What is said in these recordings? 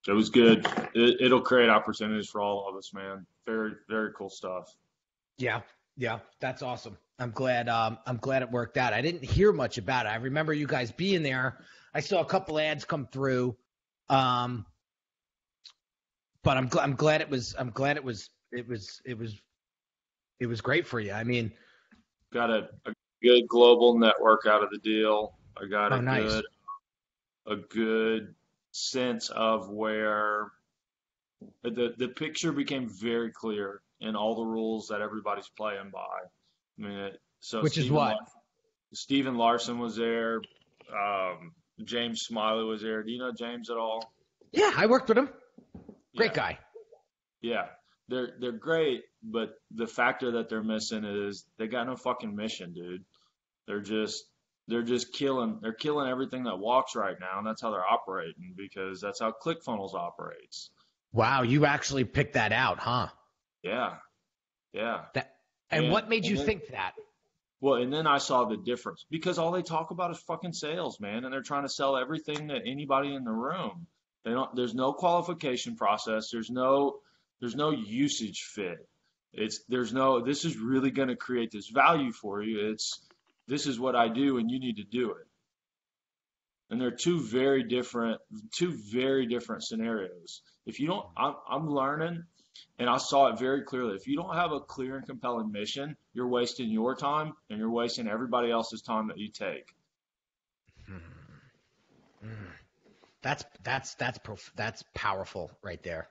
It was good. It'll create opportunities for all of us, man. Very, very cool stuff. Yeah, yeah, that's awesome. I'm glad it worked out. I didn't hear much about it. I remember you guys being there. I saw a couple ads come through, but I'm glad it was great for you. I mean, Got a good global network out of the deal. I got oh, nice. a good sense of where the picture became very clear in all the rules that everybody's playing by. I mean, so Which is what? Stephen Larson was there. James Smiley was there. Do you know James at all? Yeah, I worked with him. Great Yeah. guy. Yeah, they're great, but the factor that they're missing is they got no fucking mission, dude. They're just killing. They're killing everything that walks right now, and that's how they're operating because that's how ClickFunnels operates. Wow, you actually picked that out, huh? Yeah, yeah. And what made you then, think that? well, and then I saw the difference because all they talk about is fucking sales, man, and they're trying to sell everything to anybody in the room. They don't. There's no qualification process. There's no usage fit. This is really going to create this value for you. This is what I do and you need to do it. And they're two very different scenarios. If you don't, I'm learning and I saw it very clearly. If you don't have a clear and compelling mission, you're wasting your time and you're wasting everybody else's time that you take. That's powerful right there.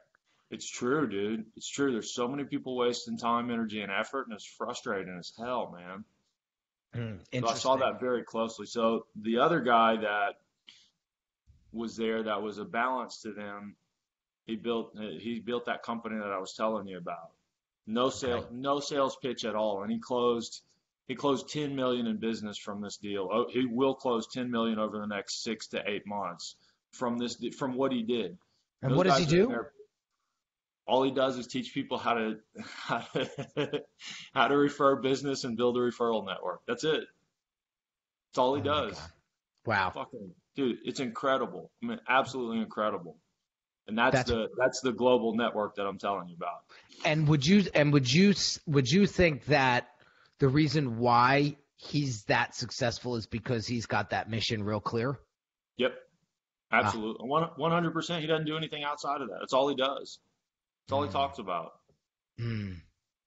It's true, dude. It's true. There's so many people wasting time, energy, and effort, and it's frustrating as hell, man. So I saw that very closely. So the other guy that was there that was a balance to them, he built that company that I was telling you about. No sales pitch at all, and he closed 10 million in business from this deal. Oh, he will close 10 million over the next 6 to 8 months from what he did. And what does he do? All he does is teach people how to refer business and build a referral network. That's it. That's all he does. Wow. Fucking dude, it's incredible. I mean, absolutely incredible. And that's the global network that I'm telling you about. And would you think that the reason why he's that successful is because he's got that mission real clear? Yep. Absolutely. 100%. He doesn't do anything outside of that. That's all he does. That's all he talks about. And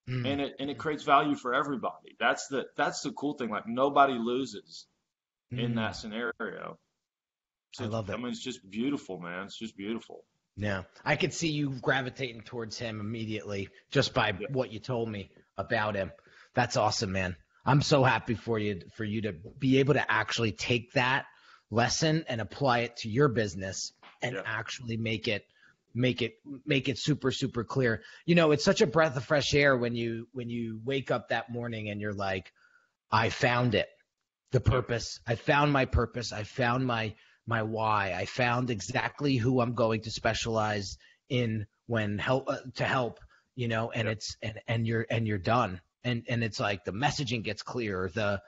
it creates value for everybody. That's the cool thing. Like nobody loses in that scenario. So, I love it. I mean, it's just beautiful, man. It's just beautiful. Yeah. I could see you gravitating towards him immediately just by what you told me about him. That's awesome, man. I'm so happy for you to be able to actually take that lesson and apply it to your business and actually make it super, super clear. You know, it's such a breath of fresh air when you wake up that morning and you're like, I found it. The purpose. I found my purpose. I found my why. I found exactly who I'm going to specialize in to help, you know, and it's and you're done. And it's like the messaging gets clear, the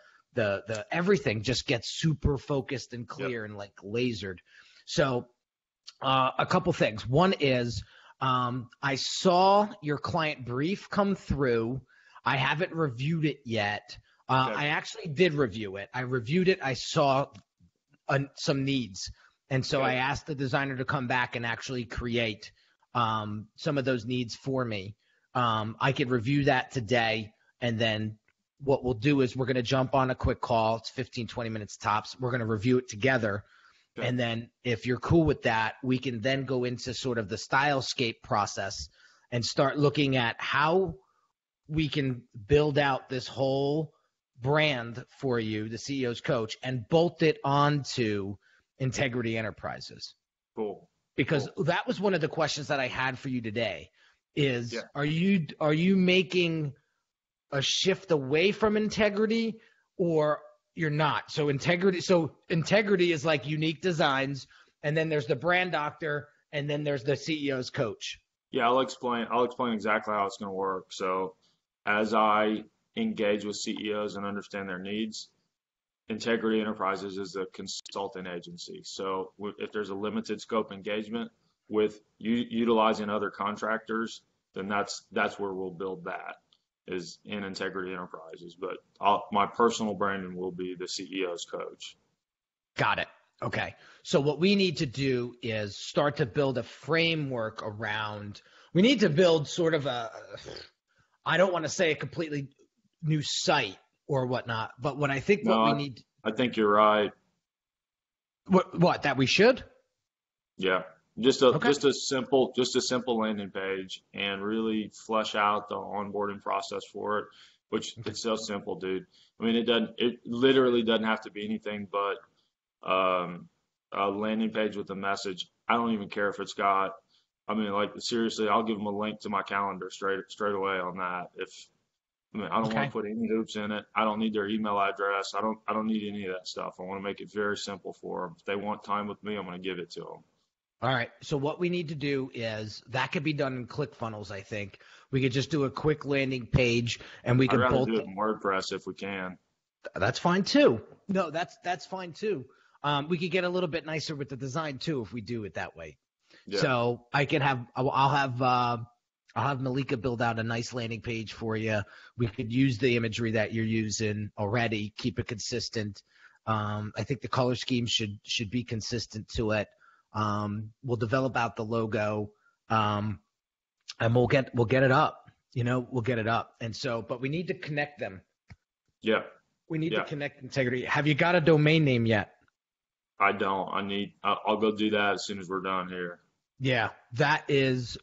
everything just gets super focused and clear and like lasered. So a couple things. One is I saw your client brief come through. I haven't reviewed it yet. I actually did review it. I reviewed it. I saw some needs. And so I asked the designer to come back and actually create some of those needs for me. I could review that today. And then what we'll do is we're going to jump on a quick call. It's 15, 20 minutes tops. We're going to review it together. Okay. And then if you're cool with that, we can then go into sort of the stylescape process and start looking at how we can build out this whole brand for you, the CEO's coach, and bolt it onto Integrity Enterprises. Cool. Because that was one of the questions that I had for you today is, are you making a shift away from integrity or you're not? So integrity is like Unique Designz, and then there's the brand doctor, and then there's the CEO's coach. Yeah, I'll explain exactly how it's going to work. So as I engage with CEOs and understand their needs, Integrity Enterprises is a consulting agency. So if there's a limited scope engagement, with utilizing other contractors, then that's where we'll build that, is in Integrity Enterprises. But my personal branding will be the CEO's coach. Got it. Okay. So what we need to do is start to build a framework around, we need to build sort of I don't want to say a completely new site or whatnot, but what I think we need. I think you're right. What, that we should? Yeah. Just a simple landing page, and really flesh out the onboarding process for it, which it's so simple, dude. I mean, it literally doesn't have to be anything but a landing page with a message. I don't even care if it's got, I mean, like, seriously, I'll give them a link to my calendar straight away on that. I don't want to put any hoops in it. I don't need their email address. I don't need any of that stuff. I want to make it very simple for them. If they want time with me, I'm going to give it to them. All right. So what we need to do is, that could be done in ClickFunnels, I think. We could just do a quick landing page, and we could both do it in WordPress if we can. That's fine too. No, that's fine too. We could get a little bit nicer with the design too if we do it that way. Yeah. So I'll have Malika build out a nice landing page for you. We could use the imagery that you're using already, keep it consistent. I think the color scheme should be consistent to it. We'll develop out the logo, and we'll get it up. We'll get it up. And so, but we need to connect them. Yeah. We need to connect Integrity. Have you got a domain name yet? I don't. I'll go do that as soon as we're done here. Yeah, that is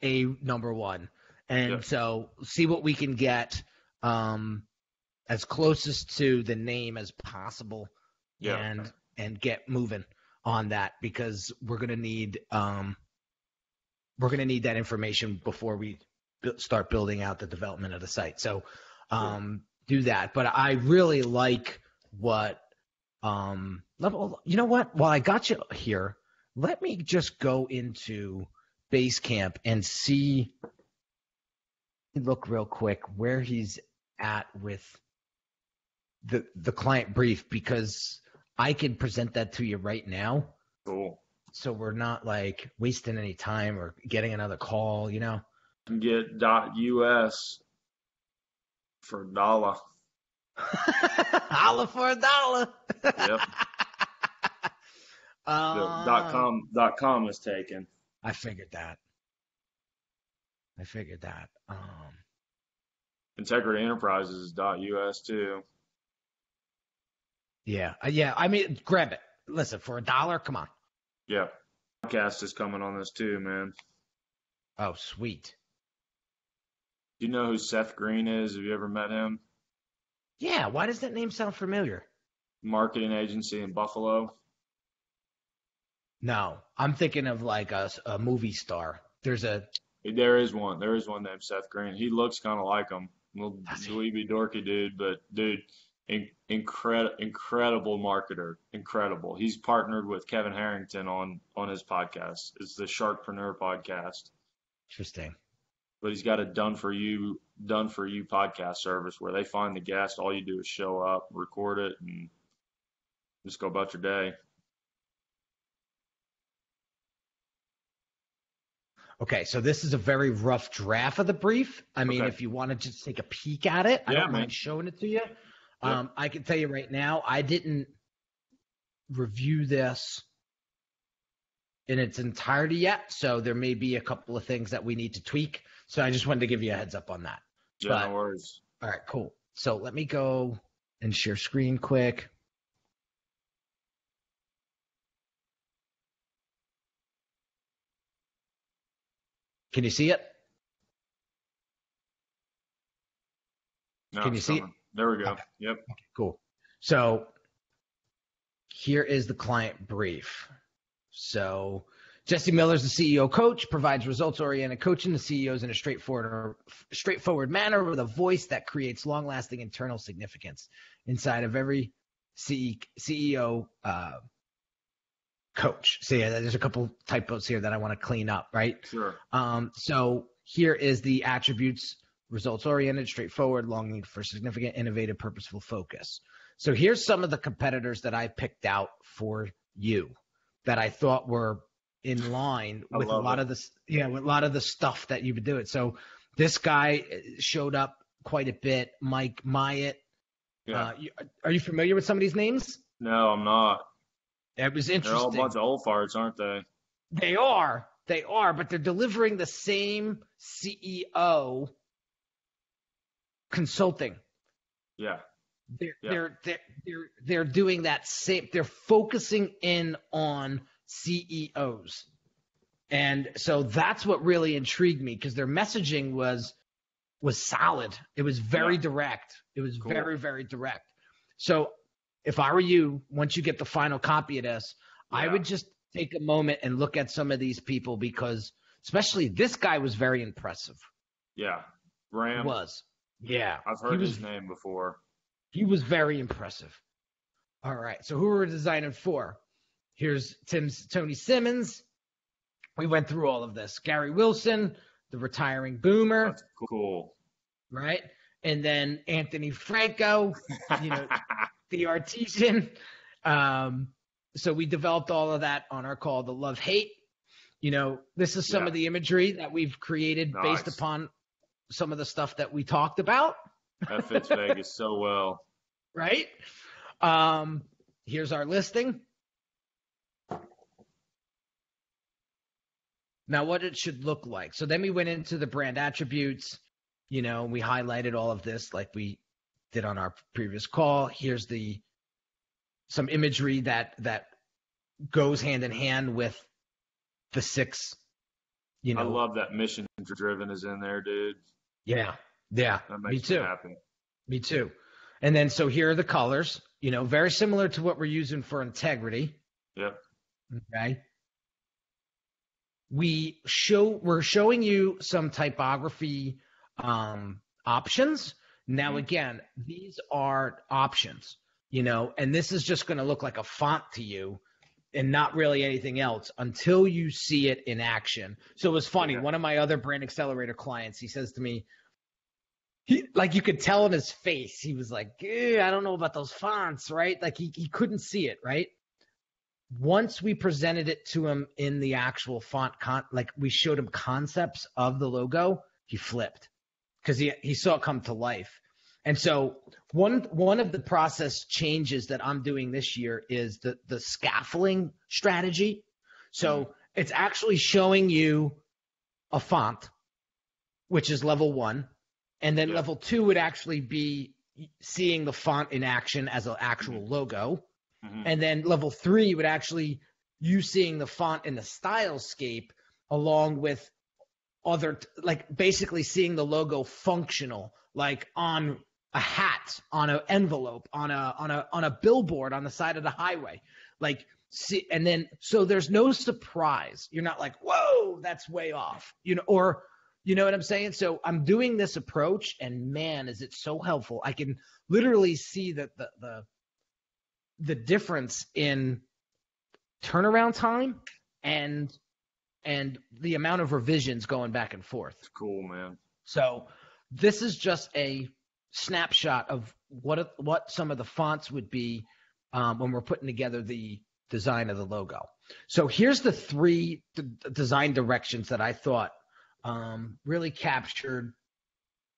a number one. And so see what we can get as closest to the name as possible, and get moving on that, because we're going to need that information before we start building out the development of the site. So do that. But I really like what you know what? While I got you here, let me just go into Basecamp and look real quick where he's at with the client brief, because I can present that to you right now. Cool. So we're not like wasting any time or getting another call, Get .us for $1. Holla for $1. Yep. .com is taken. I figured that. Integrity Enterprises is .us too. Yeah. I mean, grab it. Listen, for $1, come on. Yeah. Podcast is coming on this too, man. Oh, sweet. Do you know who Seth Green is? Have you ever met him? Yeah. Why does that name sound familiar? Marketing agency in Buffalo. No, I'm thinking of like a movie star. There is one named Seth Green. He looks kind of like him. Little dweeby dorky dude, but dude, incredible marketer. Incredible. He's partnered with Kevin Harrington on his podcast. It's the Sharkpreneur podcast. Interesting. But he's got a done for you podcast service where they find the guest. All you do is show up, record it, and just go about your day. Okay, so this is a very rough draft of the brief. I mean, if you want to just take a peek at it, I don't mind showing it to you. Yeah. I can tell you right now, I didn't review this in its entirety yet, so there may be a couple of things that we need to tweak. So I just wanted to give you a heads up on that. Yeah, no worries. All right, cool. So let me go and share screen quick. Can you see it? No, can you see it? There we go. Okay. Yep. Okay, cool. So here is the client brief. So Jesse Miller is the CEO coach, provides results-oriented coaching to CEOs in a straightforward manner with a voice that creates long-lasting internal significance inside of every CEO coach. So yeah, there's a couple typos here that I want to clean up, right? Sure. So here is the attributes: results-oriented, straightforward, longing for significant, innovative, purposeful focus. So here's some of the competitors that I picked out for you that I thought were in line I with a love lot it. of this, with a lot of the stuff that you've been doing. So this guy showed up quite a bit. Mike Myatt. Yeah. Are you familiar with some of these names? No, I'm not. It was They're all a bunch interesting. of old farts, aren't they? They are, but they're delivering the same CEO consulting. Yeah. They're Yeah. they're they're they're doing that same. They're focusing in on CEOs, and so that's what really intrigued me because their messaging was solid. It was very Yeah. direct. It was Cool. very, very direct. So if I were you, once you get the final copy of this, I Yeah. would just take a moment and look at some of these people because especially this guy was very impressive. Yeah. He Ram. was. Yeah. I've heard his name before. He was very impressive. All right. So who are we designing for? Here's Tony Simmons. We went through all of this. Gary Wilson, the retiring boomer. That's cool. Right? And then Anthony Franco, the artisan. So we developed all of that on our call, the love hate. This is some of the imagery that we've created based upon some of the stuff that we talked about. That fits Vegas so well. Right? Here's our listing. Now, what it should look like. So then we went into the brand attributes. We highlighted all of this like we did on our previous call. Here's some imagery that goes hand in hand with the 6. I love that mission driven is in there, dude. Yeah. That makes Me too. me happy. Me too. And then so here are the colors. Very similar to what we're using for integrity. Yep. Okay. We're showing you some typography options. Now, again, these are options, and this is just going to look like a font to you and not really anything else until you see it in action. So it was funny. One of my other Brand Accelerator clients, he says to me, you could tell in his face, he was like, I don't know about those fonts, right? Like he couldn't see it, right? Once we presented it to him in the actual font, we showed him concepts of the logo, he flipped because he saw it come to life. And so one of the process changes that I'm doing this year is the scaffolding strategy. So it's actually showing you a font, which is level 1. And then level 2 would actually be seeing the font in action as an actual logo. And then level 3 would actually you seeing the font in the stylescape along with other, basically seeing the logo functional, like on a hat, on an envelope, on a billboard on the side of the highway, and then so there's no surprise. You're not like, whoa, that's way off, or you know what I'm saying? So I'm doing this approach, and man, is it so helpful. I can literally see that the difference in turnaround time and the amount of revisions going back and forth. It's cool, man. So this is just a snapshot of what some of the fonts would be when we're putting together the design of the logo. So here's the 3 design directions that I thought really captured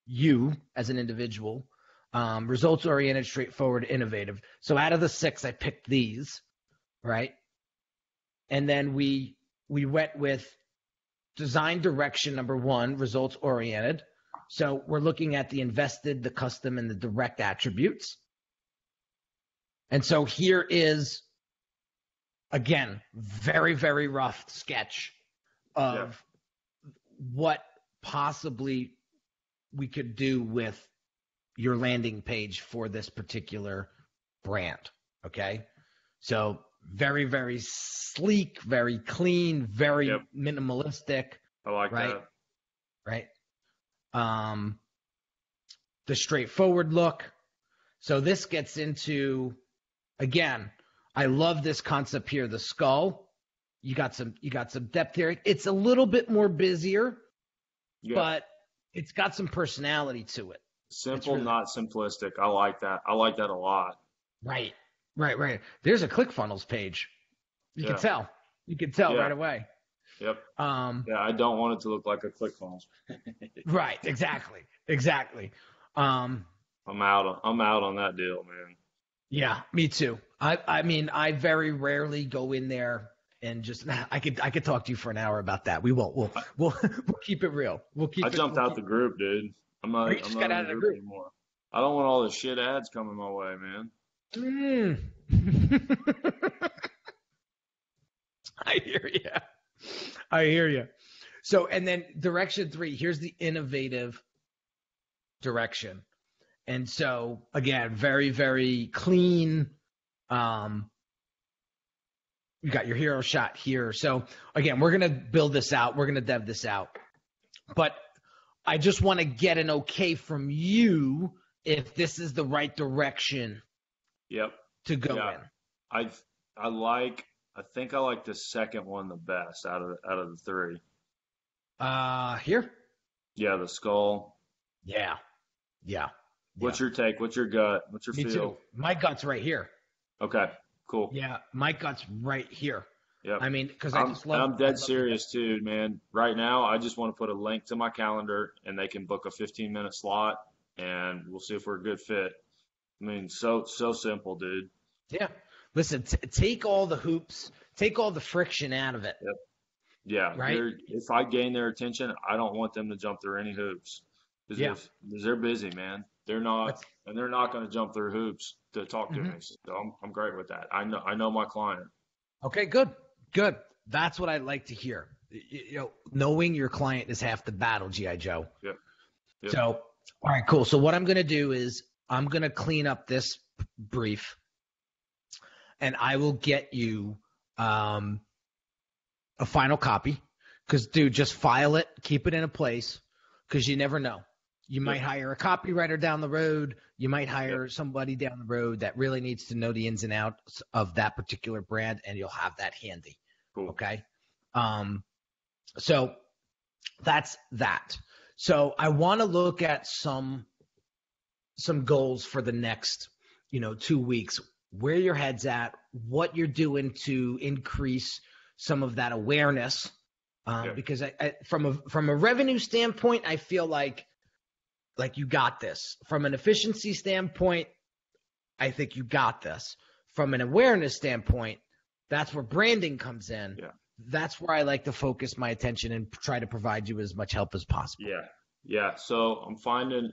you as an individual. Results-oriented, straightforward, innovative. So out of the 6, I picked these, right? And then we went with design direction number 1, results-oriented. So we're looking at the invested, the custom, and the direct attributes. And so here is, again, very, very rough sketch of what possibly we could do with your landing page for this particular brand. Okay. So very, very sleek, very clean, very minimalistic. I like that. Right. The straightforward look. So this gets into, again, I love this concept here, the skull. You got some depth here. It's a little bit more busier, but it's got some personality to it. Simple, really, not simplistic. I like that. I like that a lot. Right. There's a ClickFunnels page. You can tell right away. Yep. Yeah, I don't want it to look like a ClickFunnels. Right. Exactly. I'm out on that deal, man. Yeah, me too. I mean, I very rarely go in there and just I could talk to you for an hour about that. We won't. We'll keep it real. I jumped out the group, dude. I'm Oh, not you just I'm not got in out the of the group group. anymore. I don't want all the shit ads coming my way, man. Mm. I hear you. I hear you. So, and then direction 3, here's the innovative direction. And so, again, very, very clean. You got your hero shot here. So, again, we're going to build this out. We're going to dev this out. But I just want to get an okay from you if this is the right direction to go in. I think I like the second one the best out of the 3. Here? Yeah, the skull. Yeah. What's your take? What's your gut? What's your Me feel? too. My gut's right here. Okay, cool. Yeah, my gut's right here. Yep. I mean, because I just love. I'm dead serious too, man. Right now, I just want to put a link to my calendar, and they can book a 15-minute slot, and we'll see if we're a good fit. I mean, so simple, dude. Yeah. Listen, take all the hoops, take all the friction out of it. Yep. Yeah. Right. If I gain their attention, I don't want them to jump through any hoops. Because they're busy, man. They're not going to jump through hoops to talk to me. So I'm great with that. I know my client. Okay, good. That's what I like to hear. Knowing your client is half the battle, G.I. Joe. Yep. So, all right, cool. So what I'm going to do is I'm going to clean up this brief, and I will get you a final copy. Because, dude, just file it, keep it in a place, because you never know. You might hire a copywriter down the road. You might hire somebody down the road that really needs to know the ins and outs of that particular brand, and you'll have that handy. Cool. Okay. So that's that. So I want to look at some goals for the next, 2 weeks, where your head's at, what you're doing to increase some of that awareness. Because I from a revenue standpoint, I feel like you got this. From an efficiency standpoint, I think you got this. From an awareness standpoint, that's where branding comes in. Yeah. That's where I like to focus my attention and try to provide you as much help as possible. Yeah. So I'm finding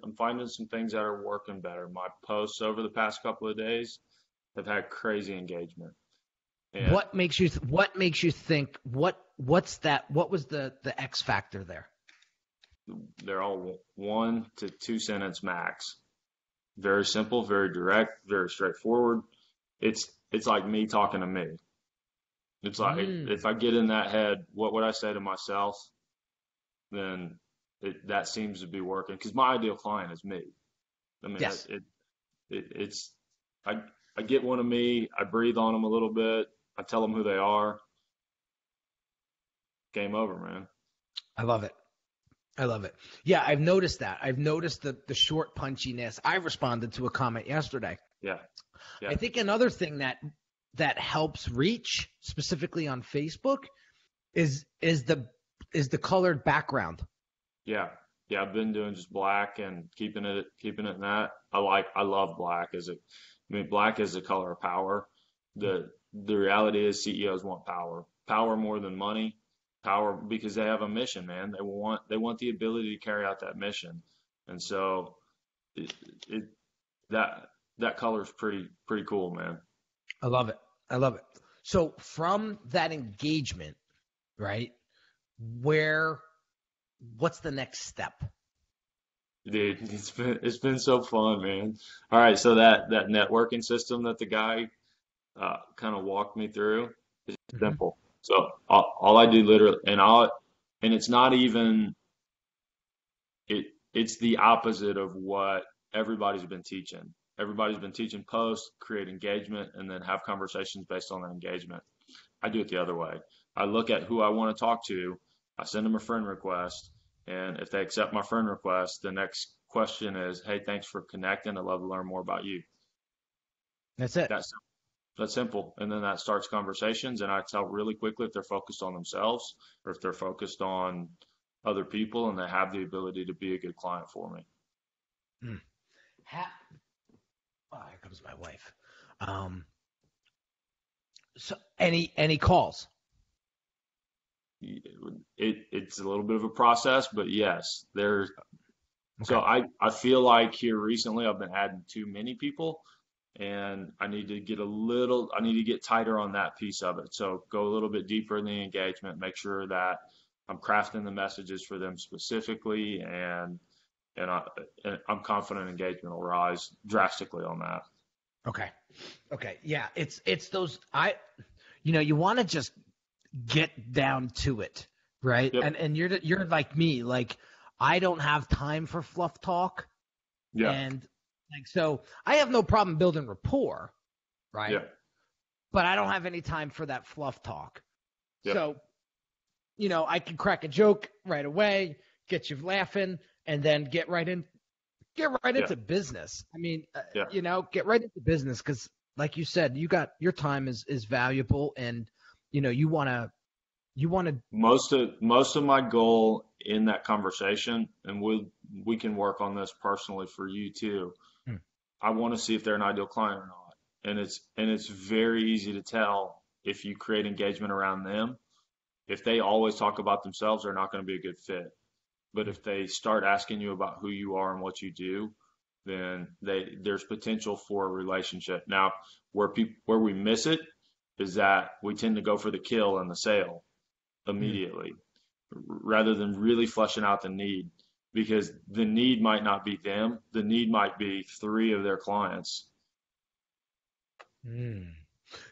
some things that are working better. My posts over the past couple of days have had crazy engagement. And what makes you think what's that? What was the X factor there? They're all 1 to 2 sentence max. Very simple, very direct, very straightforward. It's like me talking to me. It's like if I get in that head, what would I say to myself? Then that seems to be working, because my ideal client is me. I mean, I get one of me. I breathe on them a little bit. I tell them who they are. Game over, man. I love it. Yeah, I've noticed that. I've noticed the short punchiness. I responded to a comment yesterday. Yeah. I think another thing that helps reach specifically on Facebook is the colored background. Yeah. I've been doing just black and keeping it in that. I love black black is the color of power. The reality is CEOs want power more than money. Power because they have a mission, man. They want the ability to carry out that mission, and so that color is pretty cool, man. I love it. So from that engagement, right? What's the next step? Dude, it's been so fun, man. All right, so that networking system that the guy kind of walked me through is simple. So all I do literally, and it's not even, it's the opposite of what everybody's been teaching. Everybody's been teaching posts, create engagement, and then have conversations based on that engagement. I do it the other way. I look at who I want to talk to. I send them a friend request. And if they accept my friend request, the next question is, hey, thanks for connecting. I'd love to learn more about you. That's it. That's simple. And then that starts conversations, and I tell really quickly if they're focused on themselves or if they're focused on other people and they have the ability to be a good client for me. Mm. Here comes my wife. So any calls? It's a little bit of a process, but yes, there's. Okay. So I feel like here recently I've been adding too many people, and I need to get tighter on that piece of it. So go a little bit deeper in the engagement, make sure that I'm crafting the messages for them specifically, and I'm confident engagement will rise drastically on that. Okay. Yeah, it's those you want to just get down to it, right? Yep. And you're like me, like I don't have time for fluff talk. Yeah. And like, so I have no problem building rapport, right? Yeah. But I don't have any time for that fluff talk. Yeah. So, I can crack a joke right away, get you laughing, and then get right into business. I mean, get right into business because, like you said, your time is valuable, and you want to. Most of my goal in that conversation, and we can work on this personally for you too. I want to see if they're an ideal client or not, and it's very easy to tell if you create engagement around them. If they always talk about themselves, they're not going to be a good fit. But if they start asking you about who you are and what you do, then there's potential for a relationship. Now, where we miss it is that we tend to go for the kill and the sale immediately rather than really fleshing out the need, because the need might not be them. The need might be 3 of their clients.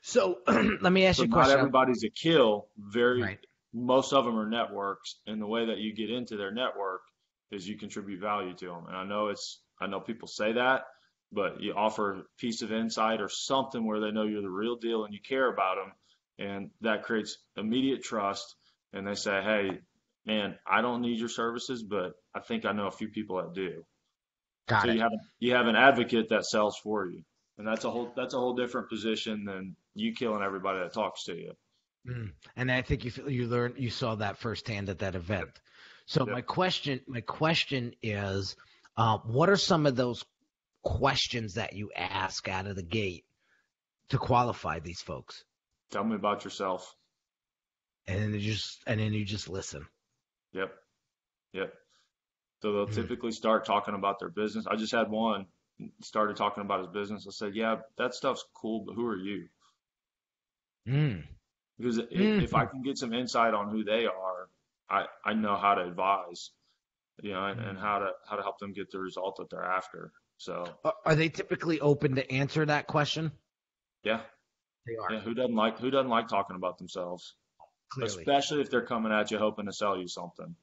So let me ask you a question. Not everybody's a kill. Right. Most of them are networks, and the way that you get into their network is you contribute value to them. And I know people say that, but you offer a piece of insight or something where they know you're the real deal and you care about them, and that creates immediate trust. And they say, "Hey, man, I don't need your services, but I think I know a few people that do." Got it. You have an advocate that sells for you, and that's a whole different position than you killing everybody that talks to you. And I think you saw that firsthand at that event. So my question is, what are some of those questions that you ask out of the gate to qualify these folks? Tell me about yourself. And then you just listen. Yep. So they'll typically start talking about their business. I just had one started talking about his business. I said, "Yeah, that stuff's cool, but who are you?" Because if I can get some insight on who they are, I know how to advise, and how to help them get the result that they're after. So are they typically open to answer that question? Yeah, they are. Yeah, who doesn't like talking about themselves? Clearly. Especially if they're coming at you hoping to sell you something.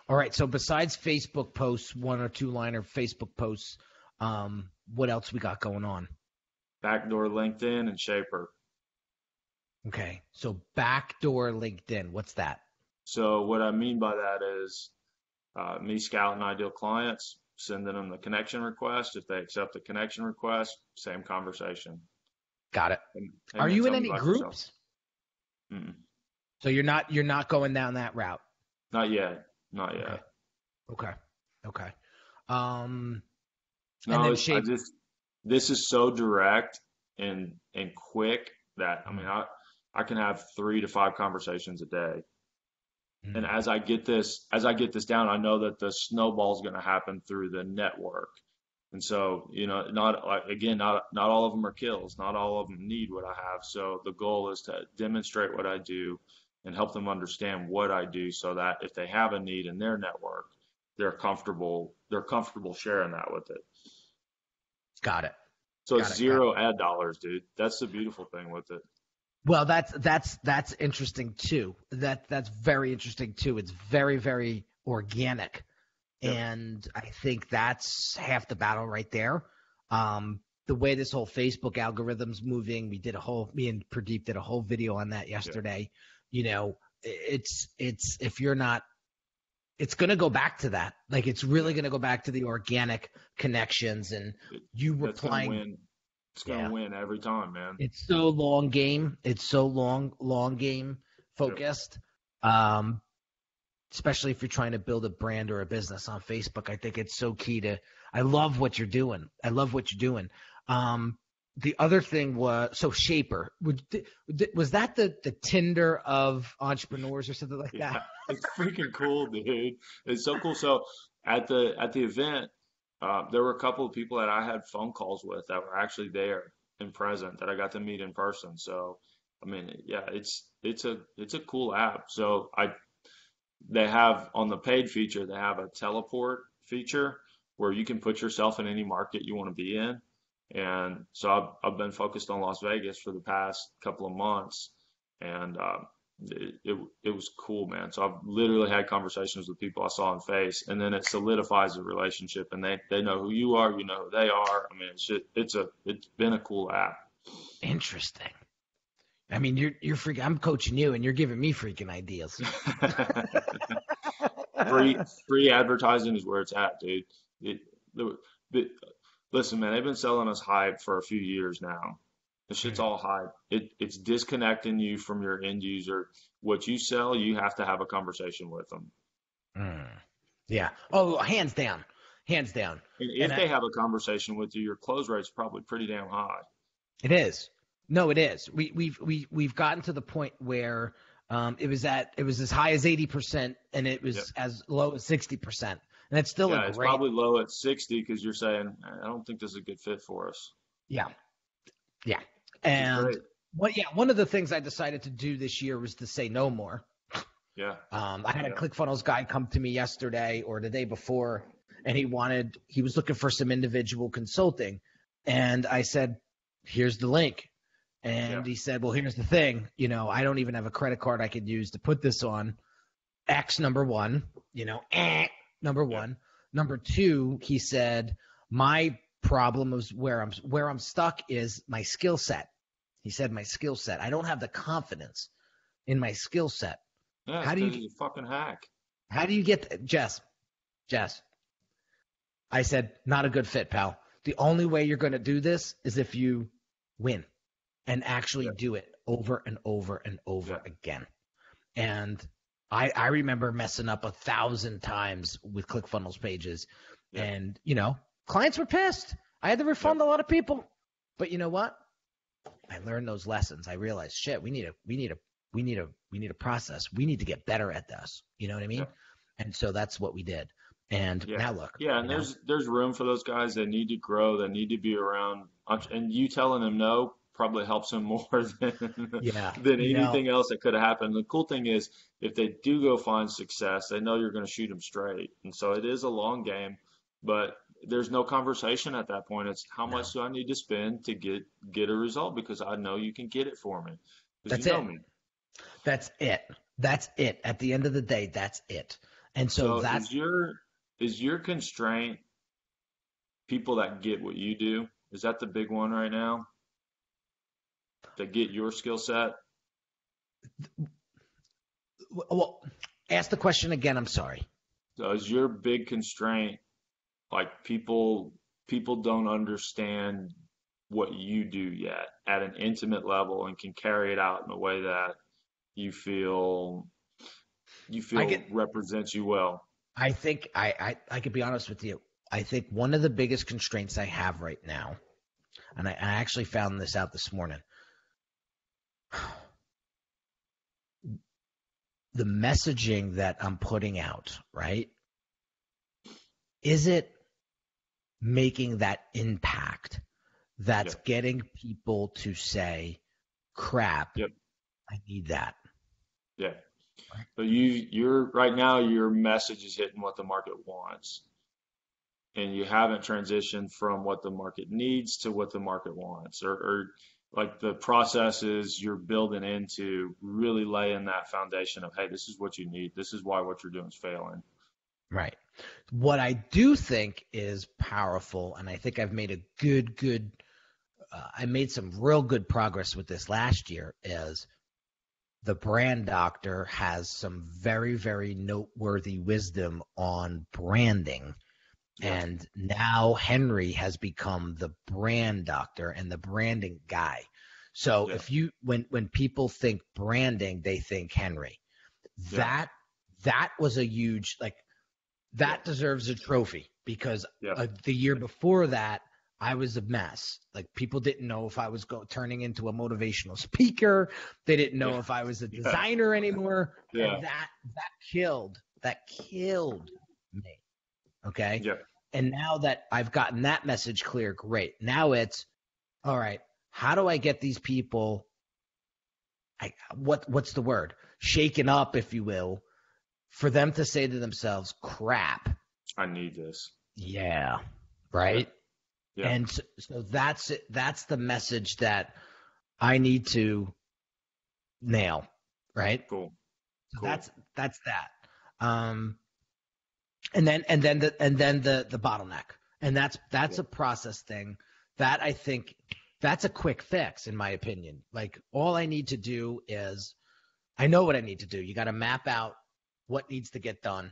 All right. So besides Facebook posts, 1 or 2 liner Facebook posts, what else we got going on? Backdoor LinkedIn and Shaper. Okay. So backdoor LinkedIn, what's that? So what I mean by that is me scouting ideal clients, sending them the connection request. If they accept the connection request, same conversation. Got it. Are you in any groups? So you're not going down that route? Not yet. Okay. No, this is so direct and quick that I can have 3 to 5 conversations a day. And as I get this down, I know that the snowball is going to happen through the network. And so, not all of them are kills. Not all of them need what I have. So the goal is to demonstrate what I do and help them understand what I do, so that if they have a need in their network, they're comfortable sharing that with it. Got it. So it's zero ad dollars, dude. That's the beautiful thing with it. Well, that's interesting too. That's very interesting too. It's very, very organic. Yep. And I think that's half the battle right there. The way this whole Facebook algorithm's moving, me and Pradeep did a whole video on that yesterday. Yep. It's if you're not it's going to go back to that. Like, it's really going to go back to the organic connections and you replying. It's going to win every time, man. It's so long game. It's so long game focused. Especially if you're trying to build a brand or a business on Facebook. I think it's so key to, I love what you're doing. The other thing was, so Shaper, was that the Tinder of entrepreneurs or something like that? It's freaking cool, dude. It's so cool. So at the event, there were a couple of people that I had phone calls with that were actually there and present that I got to meet in person. So, I mean, yeah, it's a cool app. So they have on the paid feature, they have a teleport feature where you can put yourself in any market you want to be in. And so I've been focused on Las Vegas for the past couple of months, and it was cool, man. So I've literally had conversations with people I saw on Face, and then it solidifies a relationship, and they know who you are, you know who they are. I mean, it's been a cool app. Interesting. I mean, you're freaking. I'm coaching you, and you're giving me freaking ideas. Free advertising is where it's at, dude. Listen, man, they've been selling us hype for a few years now. The shit's all hype. It's disconnecting you from your end user. What you sell, you have to have a conversation with them. Yeah. Oh, hands down. And if they have a conversation with you, your close rate's probably pretty damn high. It is. No, it is. We've gotten to the point where it was as high as 80% and it was as low as 60%. And it's still it's probably low at 60 because you're saying, I don't think this is a good fit for us. Yeah. And one of the things I decided to do this year was to say no more. Yeah. I had a ClickFunnels guy come to me yesterday or the day before, and he was looking for some individual consulting. And I said, here's the link. And he said, well, here's the thing. You know, I don't even have a credit card I could use to put this on. X, number one, number one. Number two, he said, my problem is where I'm stuck is my skill set. He said, my skill set. I don't have the confidence in my skill set. Yeah, how do you fucking hack? How do you get Jess? I said, not a good fit, pal. The only way you're going to do this is if you win and actually do it over and over and over again. And I remember messing up 1,000 times with ClickFunnels pages, and clients were pissed. I had to refund a lot of people, but you know what? I learned those lessons. I realized, shit, we need a process. We need to get better at this. You know what I mean? Yeah. And so that's what we did. And now look. Yeah, and there's room for those guys that need to grow, that need to be around. And you telling them no probably helps them more than anything else that could have happened. The cool thing is, if they do go find success, they know you're going to shoot them straight. And so it is a long game, but there's no conversation at that point. It's how much do I need to spend to get a result, because I know you can get it for me. That's it. Me. That's it. That's it. At the end of the day, that's it. And so that's is your constraint people that get what you do? Is that the big one right now? That get your skill set? Well, ask the question again. I'm sorry. So is your big constraint like people don't understand what you do yet at an intimate level and can carry it out in a way that you feel represents you well? I think I could be honest with you. I think one of the biggest constraints I have right now, and I actually found this out this morning, the messaging that I'm putting out, right? Is it making that impact that's getting people to say, crap, I need that? Yeah. But you're right now, your message is hitting what the market wants. And you haven't transitioned from what the market needs to what the market wants, or like the processes you're building into really laying that foundation of, hey, this is what you need. This is why what you're doing is failing. Right. What I do think is powerful, and I think I've made I made some real good progress with this last year, is the brand doctor has some very, very noteworthy wisdom on branding. Yeah. And now Henry has become the brand doctor and the branding guy. So if you, when people think branding, they think Henry. That was a huge, like, that deserves a trophy, because the year before that, I was a mess. Like, people didn't know if I was turning into a motivational speaker. They didn't know if I was a designer anymore. And that killed me. Okay. Yeah. And now that I've gotten that message clear, great. Now it's, all right, how do I get these people, what's the word? Shaken up, if you will, for them to say to themselves, crap, I need this. Yeah. Right. Yeah. And so that's it. That's the message that I need to nail. Right. Cool. So that's that. And then the bottleneck, and that's a process thing that I think that's a quick fix, in my opinion. Like, all I need to do is, I know what I need to do. You got to map out what needs to get done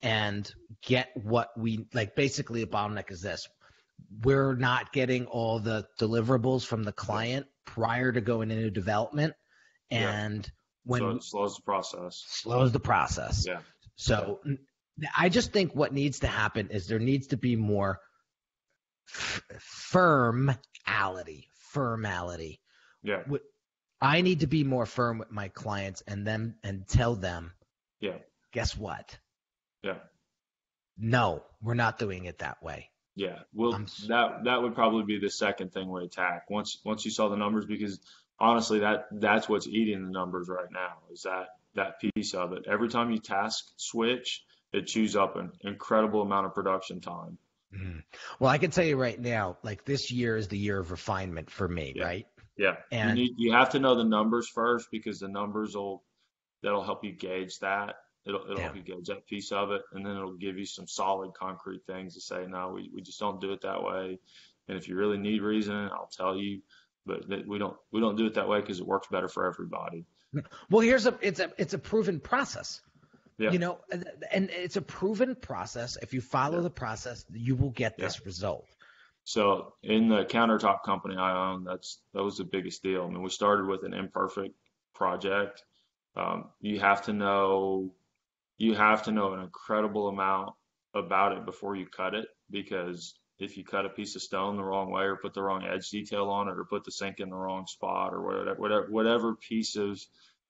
and get what we like. Basically, a bottleneck is this: we're not getting all the deliverables from the client prior to going into development, and when so it slows the process. Yeah. So I just think what needs to happen is there needs to be more firmality. Yeah. I need to be more firm with my clients and tell them, guess what? Yeah. No, we're not doing it that way. Yeah. Well, that would probably be the second thing we attack once you saw the numbers, because honestly, that's what's eating the numbers right now, is that piece of it. Every time you task switch, it chews up an incredible amount of production time. Mm-hmm. Well, I can tell you right now, like, this year is the year of refinement for me, right? Yeah. And you have to know the numbers first, because the numbers that'll help you gauge that. It'll help you gauge that piece of it, and then it'll give you some solid, concrete things to say, no, we just don't do it that way. And if you really need reason, I'll tell you, but we don't do it that way because it works better for everybody. Well, it's a proven process. You know, and it's a proven process. If you follow the process, you will get this result. So in the countertop company I own, that was the biggest deal. I mean, we started with an imperfect project. You have to know an incredible amount about it before you cut it, because if you cut a piece of stone the wrong way, or put the wrong edge detail on it, or put the sink in the wrong spot, or whatever piece of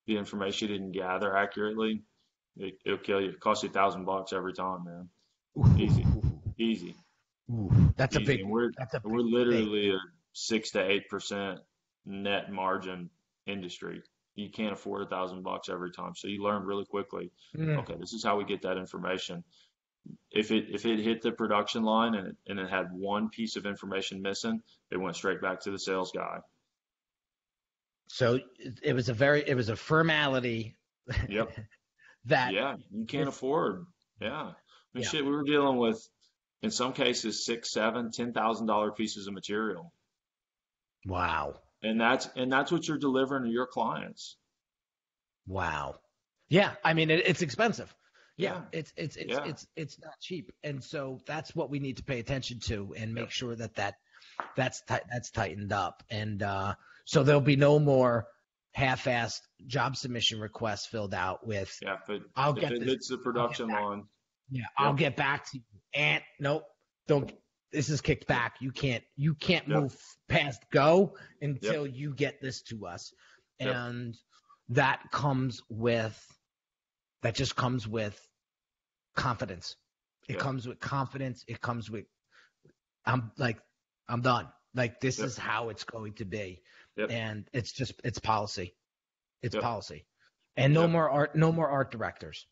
the information you didn't gather accurately, it'll kill you. It costs you $1,000 every time, man. Easy. Ooh, that's easy. A big. We're literally thing. a 6 to 8% net margin industry. You can't afford $1,000 every time, so you learn really quickly. Okay, this is how we get that information. If it hit the production line and it had one piece of information missing, it went straight back to the sales guy. So it was a formality. Yep. That you can't afford. Yeah. I mean, shit, we were dealing with, in some cases, $6,000, $7,000, $10,000 pieces of material. Wow. And that's what you're delivering to your clients. Wow. Yeah. I mean, it's expensive. Yeah. It's not cheap. And so that's what we need to pay attention to and make sure that's tightened up. And so there'll be no more half-assed job submission requests filled out with, if it hits the production line. Yeah. I'll get back to you. And nope, don't. This is kicked back. You can't move past go until you get this to us. And that just comes with confidence. It comes with confidence. It comes with, I'm done. Like, this is how it's going to be. And it's policy. It's policy. And no more art directors.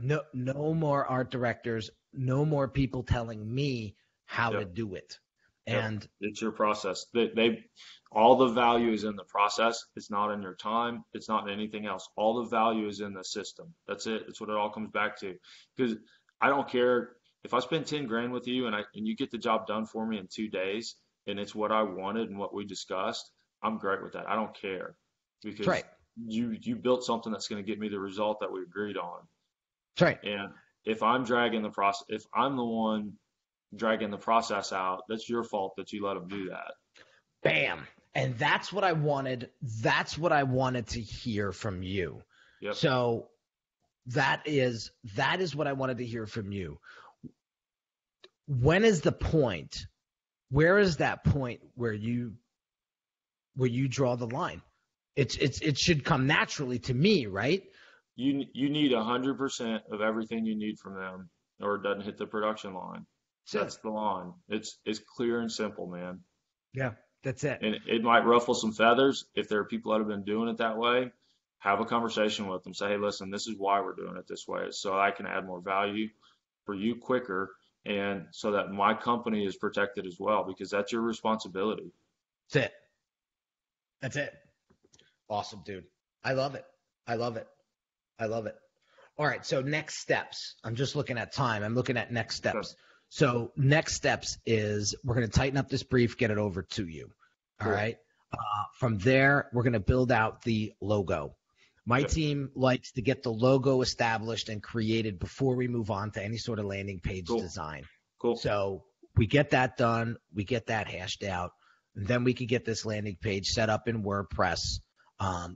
No more art directors. No more people telling me how to do it. And it's your process. All the value is in the process. It's not in your time. It's not in anything else. All the value is in the system. That's it. That's what it all comes back to. Because I don't care if I spend 10 grand with you and you get the job done for me in 2 days, and it's what I wanted and what we discussed. I'm great with that. I don't care, because you built something that's going to get me the result that we agreed on. That's right. And if I'm if I'm the one dragging the process out, that's your fault that you let them do that. Bam. And that's what I wanted. That's what I wanted to hear from you. Yep. So that is what I wanted to hear from you. When is the point? Where is that point where you draw the line? It should come naturally to me, right? You need 100% of everything you need from them, or it doesn't hit the production line. That's the line. It's clear and simple, man. Yeah, that's it. And it might ruffle some feathers if there are people that have been doing it that way. Have a conversation with them. Say, hey, listen, this is why we're doing it this way, so I can add more value for you quicker, and so that my company is protected as well, because that's your responsibility. That's it. That's it. Awesome, dude. I love it. I love it. I love it. All right. So next steps. I'm just looking at time. I'm looking at next steps. Okay. So next steps is we're going to tighten up this brief, get it over to you. All right. From there, we're going to build out the logo. My team likes to get the logo established and created before we move on to any sort of landing page design. Cool. So we get that done. We get that hashed out. And then we can get this landing page set up in WordPress.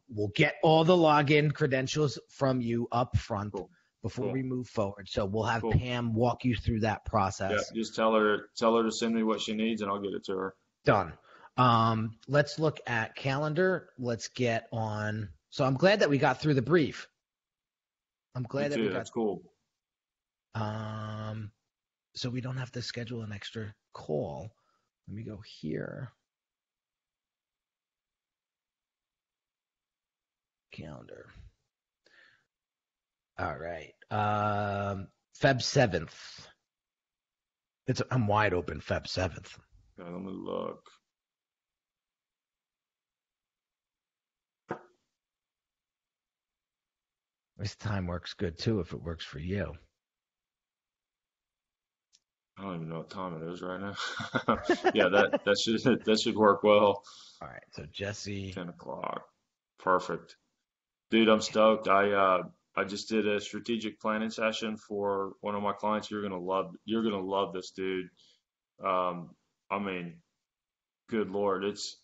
We'll get all the login credentials from you up front before we move forward. So we'll have Pam walk you through that process. Yeah, just tell her to send me what she needs and I'll get it to her. Done. Let's look at calendar. Let's get on. So I'm glad that we got through the brief. I'm glad that we got. That's cool. So we don't have to schedule an extra call. Let me go here. Calendar. All right. Feb 7th. I'm wide open Feb 7th. Okay, let me look. This time works good too if it works for you. I don't even know what time it is right now. Yeah, that should work well. All right. So Jesse. 10 o'clock. Perfect. Dude, I'm stoked. I just did a strategic planning session for one of my clients. You're gonna love this dude. I mean, good Lord,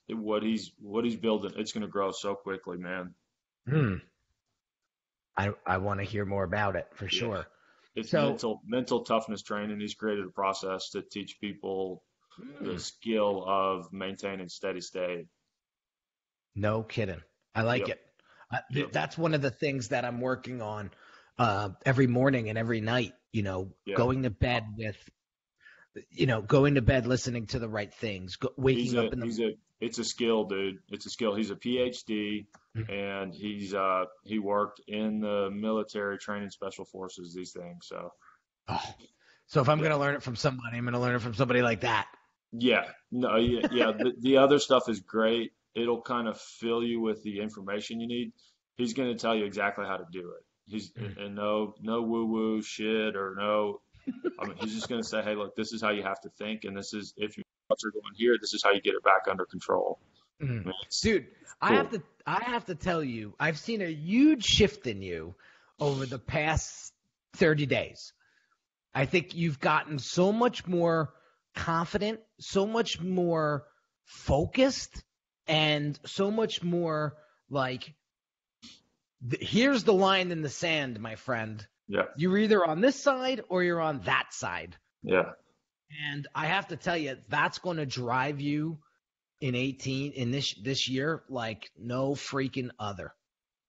what he's building. It's gonna grow so quickly, man. I want to hear more about it for sure. It's mental toughness training. He's created a process to teach people the skill of maintaining steady state. No kidding. I like it. That's one of the things that I'm working on every morning and every night, going to bed listening to the right things, waking up in the it's a skill, dude. It's a skill. He's a PhD and he worked in the military training special forces, these things. So if I'm going to learn it from somebody, I'm going to learn it from somebody like that. Yeah. No, yeah. The other stuff is great. It'll kind of fill you with the information you need. He's going to tell you exactly how to do it. And no woo-woo shit or no. I mean, he's just going to say, hey, look, this is how you have to think, and this is if your thoughts are going here, this is how you get it back under control. I mean, dude, cool. I have to tell you, I've seen a huge shift in you over the past 30 days. I think you've gotten so much more confident, so much more focused, and so much more like, here's the line in the sand, my friend. Yeah. You're either on this side or you're on that side. Yeah. And I have to tell you, that's going to drive you in this year like no freaking other.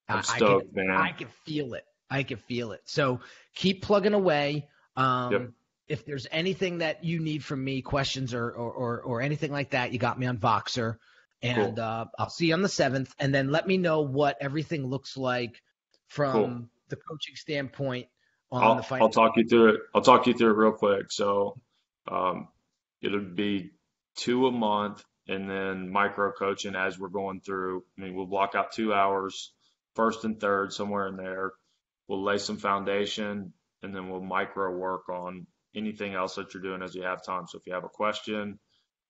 I'm stoked, man. I can feel it. So keep plugging away. If there's anything that you need from me, questions or anything like that, you got me on Voxer. And cool. I'll see you on the 7th. And then let me know what everything looks like from the coaching standpoint on the fight. I'll talk you through it real quick. So it'll be 2 a month and then micro coaching as we're going through. I mean, we'll block out 2 hours, first and third, somewhere in there. We'll lay some foundation and then we'll micro work on anything else that you're doing as you have time. So if you have a question,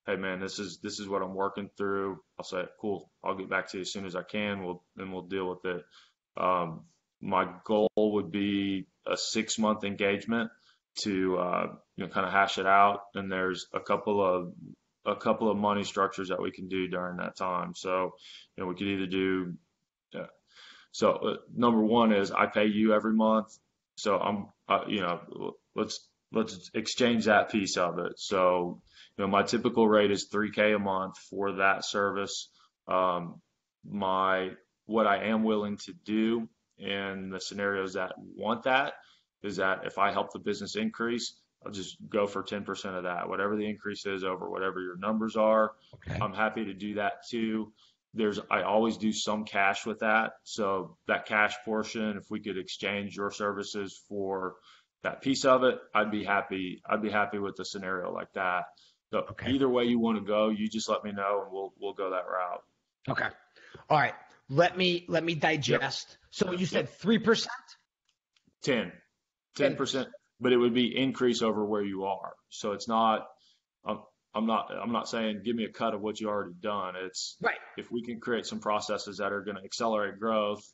hey man, this is what I'm working through. I'll say, cool, I'll get back to you as soon as I can. We'll deal with it. My goal would be a 6-month engagement to kind of hash it out. And there's a couple of money structures that we can do during that time. So we could either do. Number one is I pay you every month. So let's exchange that piece of it. So my typical rate is $3K a month for that service. What I am willing to do in the scenarios that want that is that if I help the business increase, I'll just go for 10% of that. Whatever the increase is over whatever your numbers are, Okay. I'm happy to do that too. I always do some cash with that. So that cash portion, if we could exchange your services for that piece of it, I'd be happy with a scenario like that. So Okay. either way you want to go, you just let me know and we'll go that route. Okay. All right. Let me digest. Yep. So you said 3%? 10%, but it would be increase over where you are. So it's not, I'm not saying give me a cut of what you already done. It's right. If we can create some processes that are going to accelerate growth,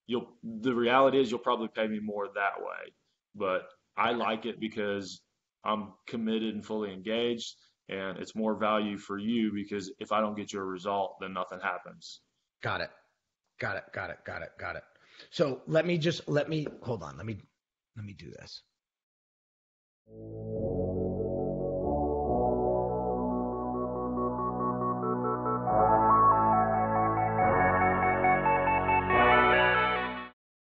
the reality is you'll probably pay me more that way. But I like it because I'm committed and fully engaged, and it's more value for you because if I don't get you a result, then nothing happens. Got it. So let me hold on. Let me do this.